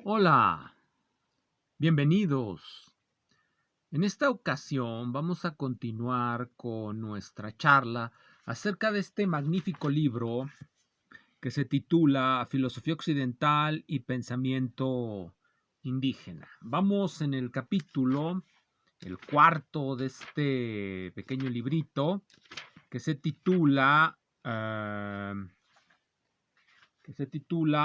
Hola, bienvenidos. En esta ocasión vamos a continuar con nuestra charla acerca de este magnífico libro que se titula Filosofía Occidental y Pensamiento Indígena. Vamos en el capítulo, el cuarto de este pequeño librito que se titula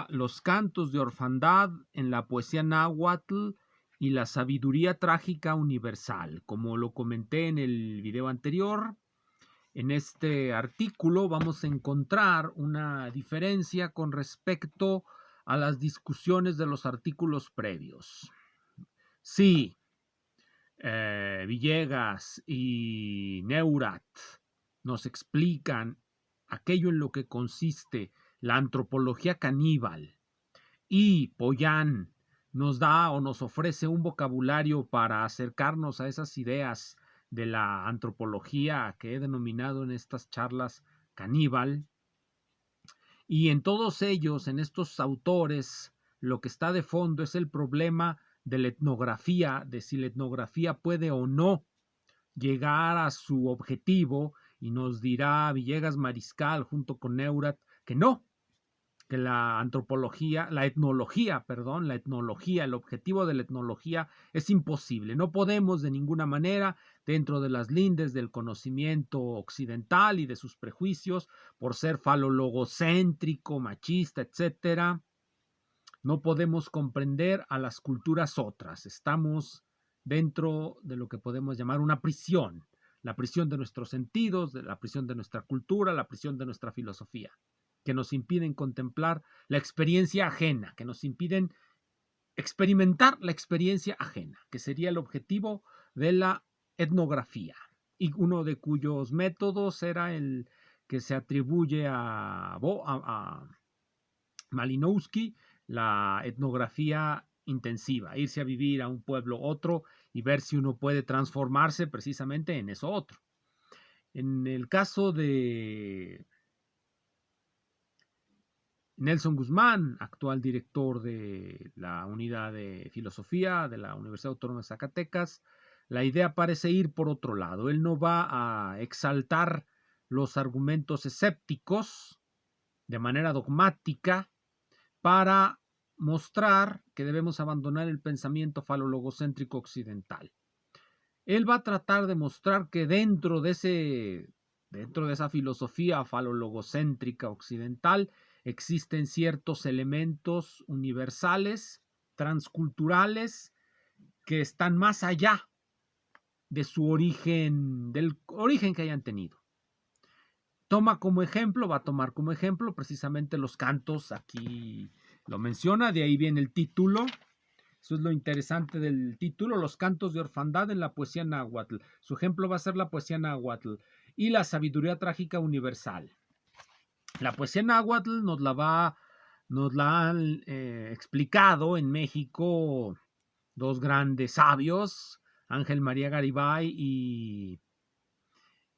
Los cantos de orfandad en la poesía náhuatl y la sabiduría trágica universal. Como lo comenté en el video anterior, en este artículo vamos a encontrar una diferencia con respecto a las discusiones de los artículos previos. Sí, Villegas y Neurat nos explican aquello en lo que consiste la antropología caníbal, y Pollán nos da o nos ofrece un vocabulario para acercarnos a esas ideas de la antropología que he denominado en estas charlas caníbal. Y en todos ellos, en estos autores, lo que está de fondo es el problema de la etnografía, de si la etnografía puede o no llegar a su objetivo, y nos dirá Villegas Mariscal junto con Neurat que no, que la antropología, la etnología, el objetivo de la etnología es imposible. No podemos de ninguna manera, dentro de las lindes del conocimiento occidental y de sus prejuicios, por ser falologocéntrico, machista, etcétera, no podemos comprender a las culturas otras. Estamos dentro de lo que podemos llamar una prisión, la prisión de nuestros sentidos, de la prisión de nuestra cultura, la prisión de nuestra filosofía, que nos impiden contemplar la experiencia ajena, que nos impiden experimentar la experiencia ajena, que sería el objetivo de la etnografía, y uno de cuyos métodos era el que se atribuye a Malinowski, la etnografía intensiva, irse a vivir a un pueblo otro y ver si uno puede transformarse precisamente en eso otro. En el caso de Nelson Guzmán, actual director de la unidad de filosofía de la Universidad Autónoma de Zacatecas, la idea parece ir por otro lado. Él no va a exaltar los argumentos escépticos de manera dogmática para mostrar que debemos abandonar el pensamiento falologocéntrico occidental. Él va a tratar de mostrar que dentro de esa filosofía falologocéntrica occidental existen ciertos elementos universales, transculturales, que están más allá de su origen, del origen que hayan tenido. Va a tomar como ejemplo precisamente los cantos, aquí lo menciona, de ahí viene el título. Eso es lo interesante del título, los cantos de orfandad en la poesía náhuatl. Su ejemplo va a ser la poesía náhuatl y la sabiduría trágica universal. La poesía náhuatl nos la han explicado en México dos grandes sabios, Ángel María Garibay y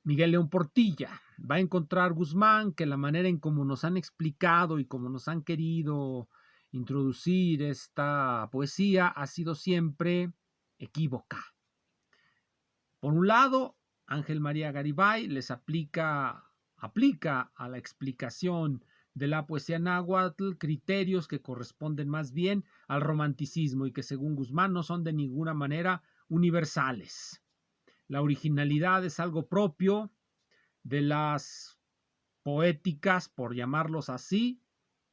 Miguel León Portilla. Va a encontrar Guzmán que la manera en cómo nos han explicado y cómo nos han querido introducir esta poesía ha sido siempre equívoca. Por un lado, Ángel María Garibay les aplica a la explicación de la poesía náhuatl criterios que corresponden más bien al romanticismo y que según Guzmán no son de ninguna manera universales. La originalidad es algo propio de las poéticas, por llamarlos así,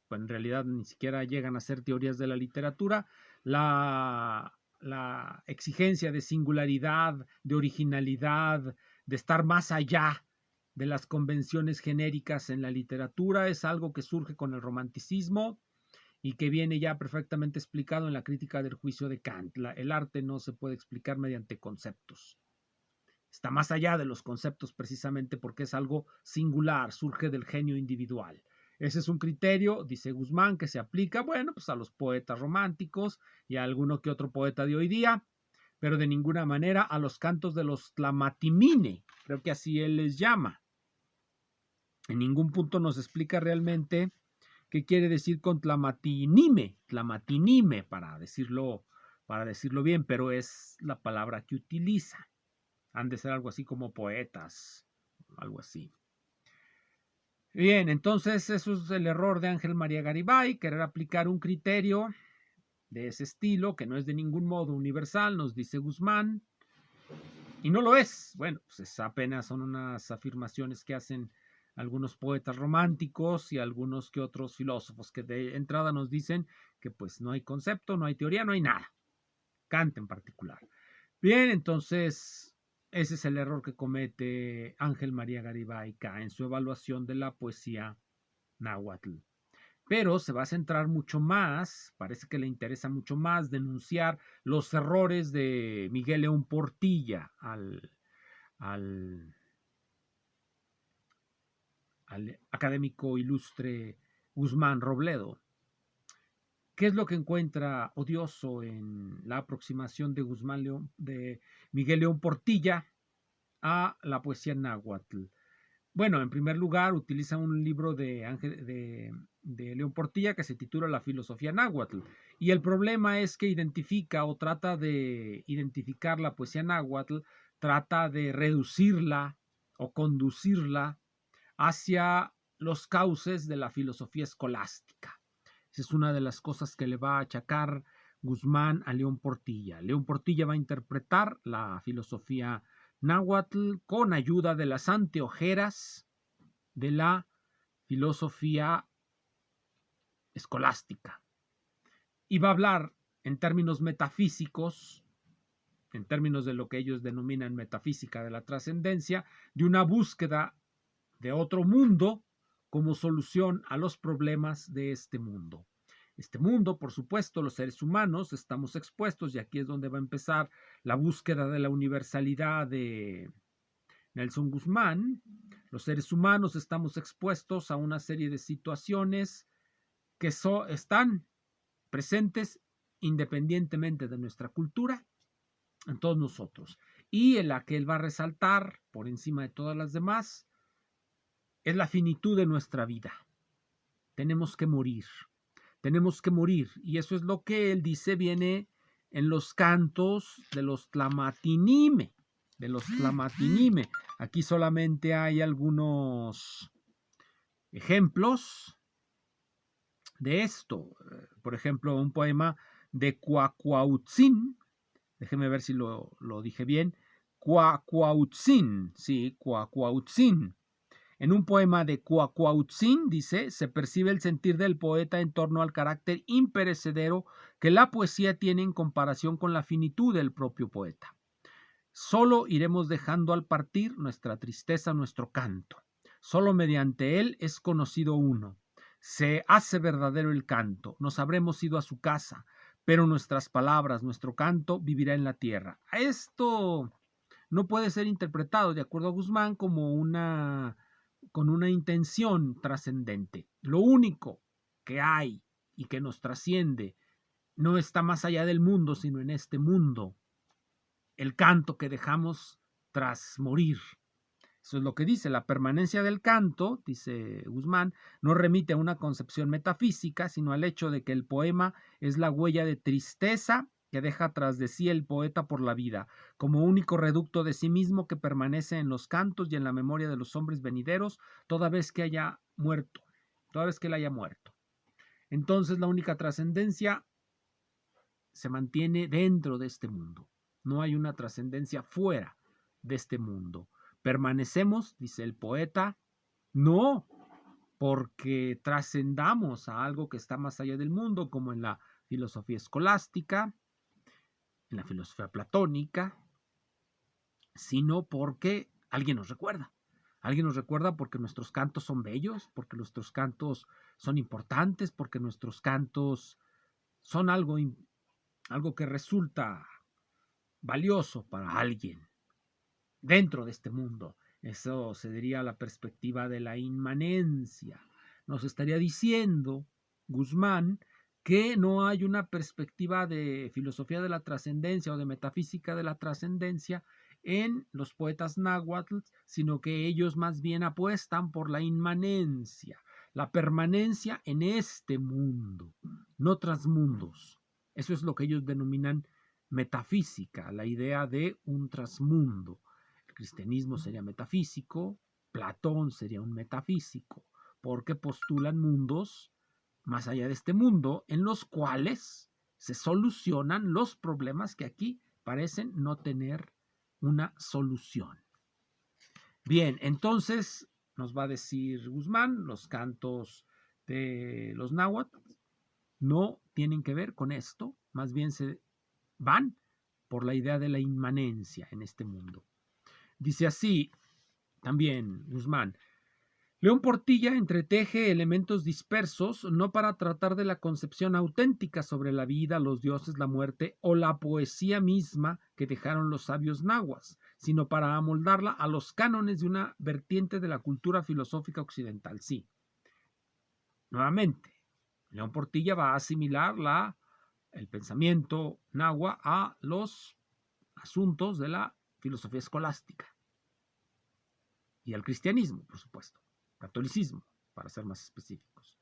pues en realidad ni siquiera llegan a ser teorías de la literatura, la exigencia de singularidad, de originalidad, de estar más allá de las convenciones genéricas en la literatura, es algo que surge con el romanticismo y que viene ya perfectamente explicado en la crítica del juicio de Kant. El arte no se puede explicar mediante conceptos. Está más allá de los conceptos precisamente porque es algo singular, surge del genio individual. Ese es un criterio, dice Guzmán, que se aplica, bueno, pues a los poetas románticos y a alguno que otro poeta de hoy día, pero de ninguna manera a los cantos de los Tlamatimine, creo que así él les llama. En ningún punto nos explica realmente ¿Qué quiere decir con tlamatinime? Tlamatinime, para decirlo bien, pero es la palabra que utiliza. Han de ser algo así como poetas, algo así. Bien, entonces eso es el error de Ángel María Garibay, querer aplicar un criterio de ese estilo que no es de ningún modo universal, nos dice Guzmán, y no lo es. Bueno, pues apenas son unas afirmaciones que hacen algunos poetas románticos y algunos que otros filósofos que de entrada nos dicen que pues no hay concepto, no hay teoría, no hay nada. Kant en particular. Bien, entonces ese es el error que comete Ángel María Garibay en su evaluación de la poesía náhuatl. Pero se va a centrar mucho más, parece que le interesa mucho más denunciar los errores de Miguel León Portilla al académico ilustre Guzmán Robledo. ¿Qué es lo que encuentra odioso en la aproximación de Miguel León Portilla a la poesía náhuatl? Bueno, en primer lugar, utiliza un libro de León Portilla que se titula La filosofía náhuatl. Y el problema es que identifica o trata de identificar la poesía náhuatl, trata de reducirla o conducirla hacia los cauces de la filosofía escolástica. Esa es una de las cosas que le va a achacar Guzmán a León Portilla. León Portilla va a interpretar la filosofía náhuatl con ayuda de las anteojeras de la filosofía escolástica. Y va a hablar en términos metafísicos, en términos de lo que ellos denominan metafísica de la trascendencia, de una búsqueda de otro mundo como solución a los problemas de este mundo. Este mundo, por supuesto, los seres humanos estamos expuestos, y aquí es donde va a empezar la búsqueda de la universalidad de Nelson Guzmán. Los seres humanos estamos expuestos a una serie de situaciones que están presentes independientemente de nuestra cultura en todos nosotros. Y en la que él va a resaltar por encima de todas las demás es la finitud de nuestra vida. Tenemos que morir. Tenemos que morir. Y eso es lo que él dice viene en los cantos de los Tlamatinime. Aquí solamente hay algunos ejemplos de esto. Por ejemplo, un poema de Cuacuautzin. Déjeme ver si lo dije bien. Cuacuautzin, sí, Cuacuautzin. En un poema de Cuacuautzin, dice, se percibe el sentir del poeta en torno al carácter imperecedero que la poesía tiene en comparación con la finitud del propio poeta. Solo iremos dejando al partir nuestra tristeza, nuestro canto. Solo mediante él es conocido uno. Se hace verdadero el canto. Nos habremos ido a su casa, pero nuestras palabras, nuestro canto vivirá en la tierra. Esto no puede ser interpretado, de acuerdo a Guzmán, con una intención trascendente. Lo único que hay y que nos trasciende no está más allá del mundo, sino en este mundo. El canto que dejamos tras morir. Eso es lo que dice. La permanencia del canto, dice Guzmán, no remite a una concepción metafísica, sino al hecho de que el poema es la huella de tristeza que deja tras de sí el poeta por la vida, como único reducto de sí mismo que permanece en los cantos y en la memoria de los hombres venideros toda vez que haya muerto, toda vez que él haya muerto. Entonces la única trascendencia se mantiene dentro de este mundo. No hay una trascendencia fuera de este mundo. Permanecemos, dice el poeta, no porque trascendamos a algo que está más allá del mundo, como en la filosofía escolástica, en la filosofía platónica, sino porque alguien nos recuerda. Alguien nos recuerda porque nuestros cantos son bellos, porque nuestros cantos son importantes, porque nuestros cantos son algo que resulta valioso para alguien dentro de este mundo. Eso se diría la perspectiva de la inmanencia. Nos estaría diciendo Guzmán que no hay una perspectiva de filosofía de la trascendencia o de metafísica de la trascendencia en los poetas náhuatl, sino que ellos más bien apuestan por la inmanencia. la permanencia en este mundo, no trasmundos. Eso es lo que ellos denominan metafísica, la idea de un trasmundo. El cristianismo sería metafísico, Platón sería un metafísico, porque postulan mundos más allá de este mundo en los cuales se solucionan los problemas que aquí parecen no tener una solución. Bien, entonces nos va a decir Guzmán, los cantos de los náhuatl no tienen que ver con esto, más bien se van por la idea de la inmanencia en este mundo. Dice así también Guzmán: León Portilla entreteje elementos dispersos no para tratar de la concepción auténtica sobre la vida, los dioses, la muerte o la poesía misma que dejaron los sabios nahuas, sino para amoldarla a los cánones de una vertiente de la cultura filosófica occidental. Sí, nuevamente, León Portilla va a asimilar el pensamiento nahua a los asuntos de la filosofía escolástica y al cristianismo, por supuesto, catolicismo, para ser más específicos.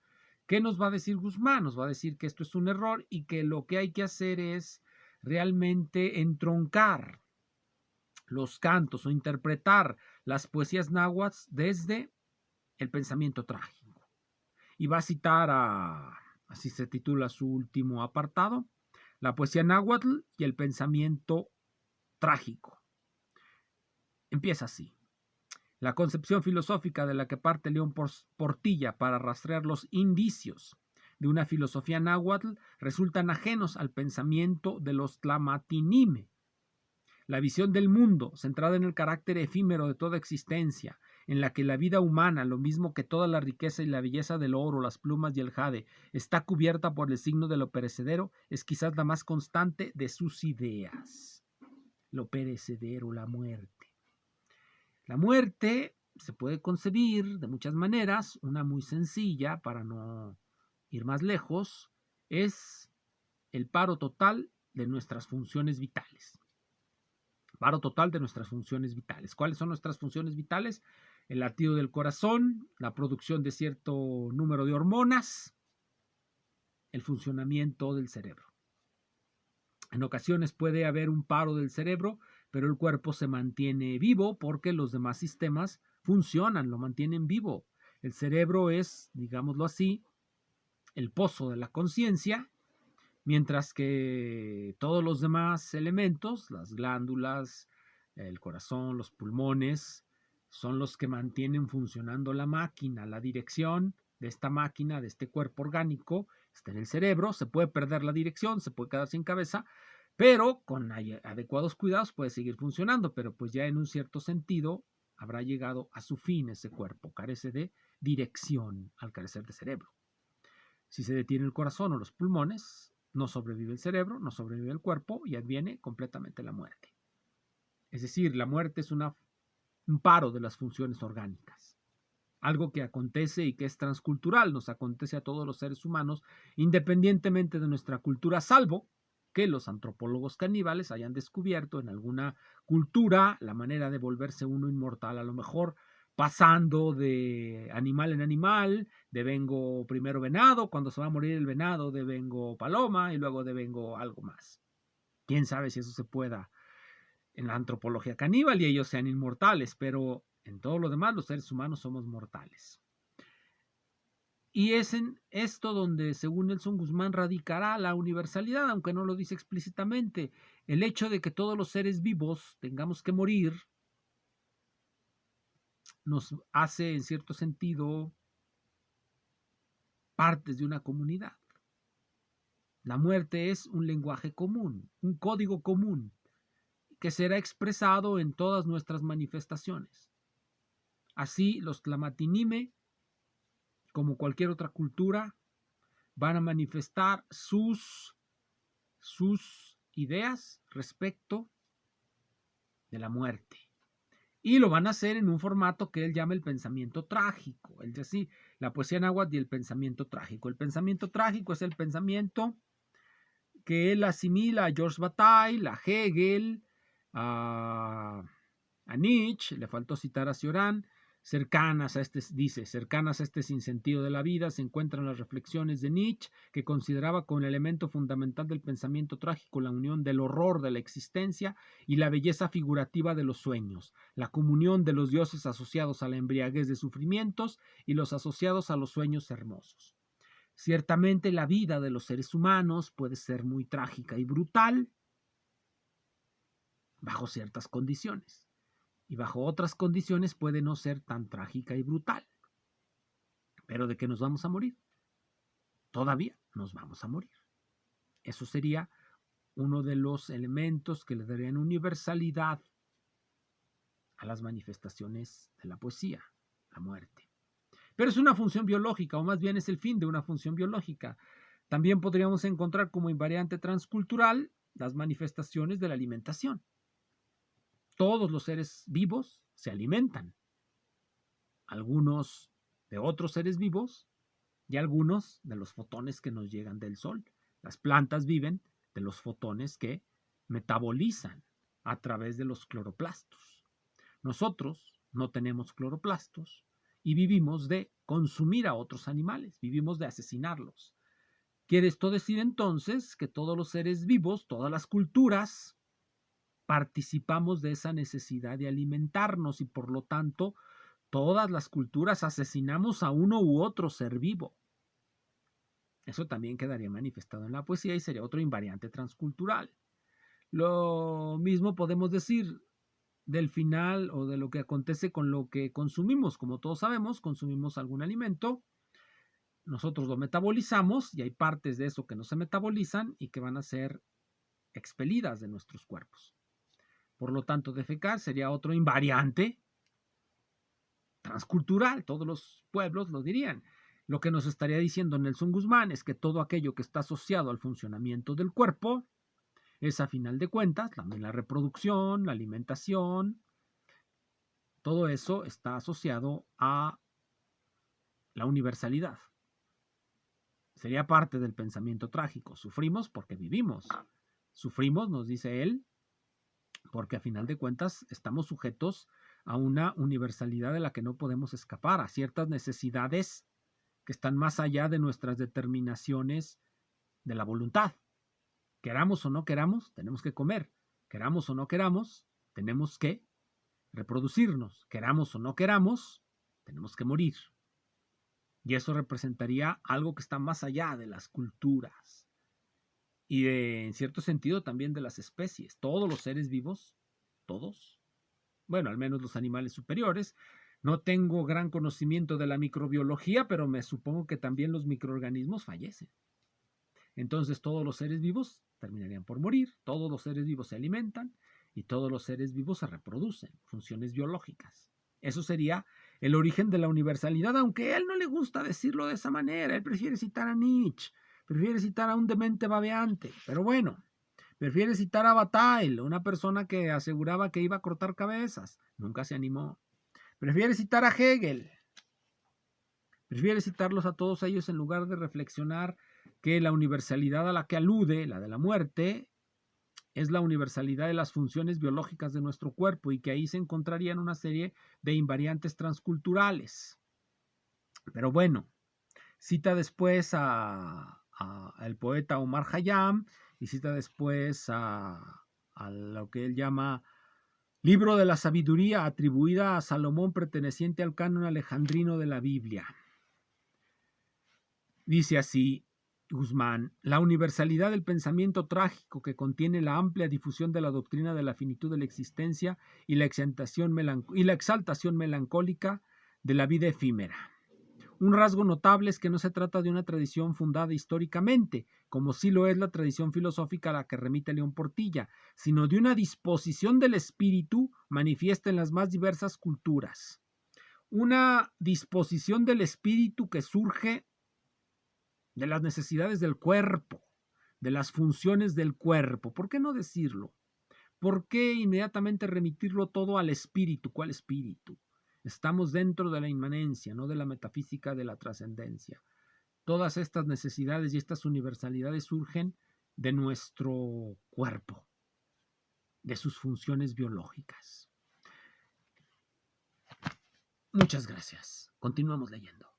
¿Qué nos va a decir Guzmán? Nos va a decir que esto es un error y que lo que hay que hacer es realmente entroncar los cantos o interpretar las poesías náhuatl desde el pensamiento trágico. Y va a citar así se titula su último apartado, la poesía náhuatl y el pensamiento trágico. Empieza así: la concepción filosófica de la que parte León Portilla para rastrear los indicios de una filosofía náhuatl resultan ajenos al pensamiento de los tlamatinime. La visión del mundo, centrada en el carácter efímero de toda existencia, en la que la vida humana, lo mismo que toda la riqueza y la belleza del oro, las plumas y el jade, está cubierta por el signo de lo perecedero, es quizás la más constante de sus ideas. Lo perecedero, la muerte. La muerte se puede concebir de muchas maneras. Una muy sencilla, para no ir más lejos, es el paro total de nuestras funciones vitales. Paro total de nuestras funciones vitales. ¿Cuáles son nuestras funciones vitales? El latido del corazón, la producción de cierto número de hormonas, el funcionamiento del cerebro. En ocasiones puede haber un paro del cerebro, pero el cuerpo se mantiene vivo porque los demás sistemas funcionan, lo mantienen vivo. El cerebro es, digámoslo así, el pozo de la conciencia, mientras que todos los demás elementos, las glándulas, el corazón, los pulmones, son los que mantienen funcionando la máquina. La dirección de esta máquina, de este cuerpo orgánico, está en el cerebro. Se puede perder la dirección, se puede quedar sin cabeza, pero con adecuados cuidados puede seguir funcionando, pero pues ya en un cierto sentido habrá llegado a su fin ese cuerpo, carece de dirección al carecer de cerebro. Si se detiene el corazón o los pulmones, no sobrevive el cerebro, no sobrevive el cuerpo y adviene completamente la muerte. Es decir, la muerte es un paro de las funciones orgánicas. Algo que acontece y que es transcultural, nos acontece a todos los seres humanos, independientemente de nuestra cultura, salvo que los antropólogos caníbales hayan descubierto en alguna cultura la manera de volverse uno inmortal, a lo mejor pasando de animal en animal, devengo primero venado, cuando se va a morir el venado devengo paloma y luego devengo algo más. Quién sabe si eso se pueda en la antropología caníbal y ellos sean inmortales, pero en todo lo demás los seres humanos somos mortales. Y es en esto donde, según Nelson Guzmán, radicará la universalidad, aunque no lo dice explícitamente. El hecho de que todos los seres vivos tengamos que morir nos hace, en cierto sentido, partes de una comunidad. La muerte es un lenguaje común, un código común, que será expresado en todas nuestras manifestaciones. Así, los tlamatinime, como cualquier otra cultura, van a manifestar sus ideas respecto de la muerte. Y lo van a hacer en un formato que él llama el pensamiento trágico. Es decir, la poesía náhuatl y el pensamiento trágico. El pensamiento trágico es el pensamiento que él asimila a Georges Bataille, a Hegel, a Nietzsche, le faltó citar a Cioran, cercanas a este sinsentido de la vida se encuentran las reflexiones de Nietzsche, que consideraba como el elemento fundamental del pensamiento trágico la unión del horror de la existencia y la belleza figurativa de los sueños, la comunión de los dioses asociados a la embriaguez de sufrimientos y los asociados a los sueños hermosos. Ciertamente la vida de los seres humanos puede ser muy trágica y brutal bajo ciertas condiciones. Y bajo otras condiciones puede no ser tan trágica y brutal. Pero ¿de qué nos vamos a morir? Todavía nos vamos a morir. Eso sería uno de los elementos que le darían universalidad a las manifestaciones de la poesía, la muerte. Pero es una función biológica, o más bien es el fin de una función biológica. También podríamos encontrar como invariante transcultural las manifestaciones de la alimentación. Todos los seres vivos se alimentan, algunos de otros seres vivos y algunos de los fotones que nos llegan del sol. Las plantas viven de los fotones que metabolizan a través de los cloroplastos. Nosotros no tenemos cloroplastos y vivimos de consumir a otros animales, vivimos de asesinarlos. ¿Quiere esto decir entonces que todos los seres vivos, todas las culturas, participamos de esa necesidad de alimentarnos y por lo tanto todas las culturas asesinamos a uno u otro ser vivo? Eso también quedaría manifestado en la poesía y sería otro invariante transcultural. Lo mismo podemos decir del final o de lo que acontece con lo que consumimos. Como todos sabemos, consumimos algún alimento, nosotros lo metabolizamos y hay partes de eso que no se metabolizan y que van a ser expelidas de nuestros cuerpos. Por lo tanto, defecar sería otro invariante transcultural. Todos los pueblos lo dirían. Lo que nos estaría diciendo Nelson Guzmán es que todo aquello que está asociado al funcionamiento del cuerpo es, a final de cuentas, también la reproducción, la alimentación, todo eso está asociado a la universalidad. Sería parte del pensamiento trágico. Sufrimos porque vivimos. Sufrimos, nos dice él, porque a final de cuentas estamos sujetos a una universalidad de la que no podemos escapar, a ciertas necesidades que están más allá de nuestras determinaciones de la voluntad. Queramos o no queramos, tenemos que comer. Queramos o no queramos, tenemos que reproducirnos. Queramos o no queramos, tenemos que morir. Y eso representaría algo que está más allá de las culturas y en cierto sentido también de las especies. Todos los seres vivos, todos, bueno, al menos los animales superiores. No tengo gran conocimiento de la microbiología, pero me supongo que también los microorganismos fallecen. Entonces todos los seres vivos terminarían por morir, todos los seres vivos se alimentan y todos los seres vivos se reproducen, funciones biológicas. Eso sería el origen de la universalidad, aunque a él no le gusta decirlo de esa manera. Él prefiere citar a Nietzsche, prefiere citar a un demente babeante, pero bueno, prefiere citar a Bataille, una persona que aseguraba que iba a cortar cabezas, nunca se animó. Prefiere citar a Hegel, prefiere citarlos a todos ellos en lugar de reflexionar que la universalidad a la que alude, la de la muerte, es la universalidad de las funciones biológicas de nuestro cuerpo y que ahí se encontrarían una serie de invariantes transculturales. Pero bueno, cita después al poeta Omar Khayyam y cita después a lo que él llama Libro de la Sabiduría atribuida a Salomón perteneciente al canon alejandrino de la Biblia. Dice así Guzmán: la universalidad del pensamiento trágico que contiene la amplia difusión de la doctrina de la finitud de la existencia y la exaltación melancólica de la vida efímera. Un rasgo notable es que no se trata de una tradición fundada históricamente, como sí lo es la tradición filosófica a la que remite León Portilla, sino de una disposición del espíritu manifiesta en las más diversas culturas. Una disposición del espíritu que surge de las necesidades del cuerpo, de las funciones del cuerpo. ¿Por qué no decirlo? ¿Por qué inmediatamente remitirlo todo al espíritu? ¿Cuál espíritu? Estamos dentro de la inmanencia, no de la metafísica de la trascendencia. Todas estas necesidades y estas universalidades surgen de nuestro cuerpo, de sus funciones biológicas. Muchas gracias. Continuamos leyendo.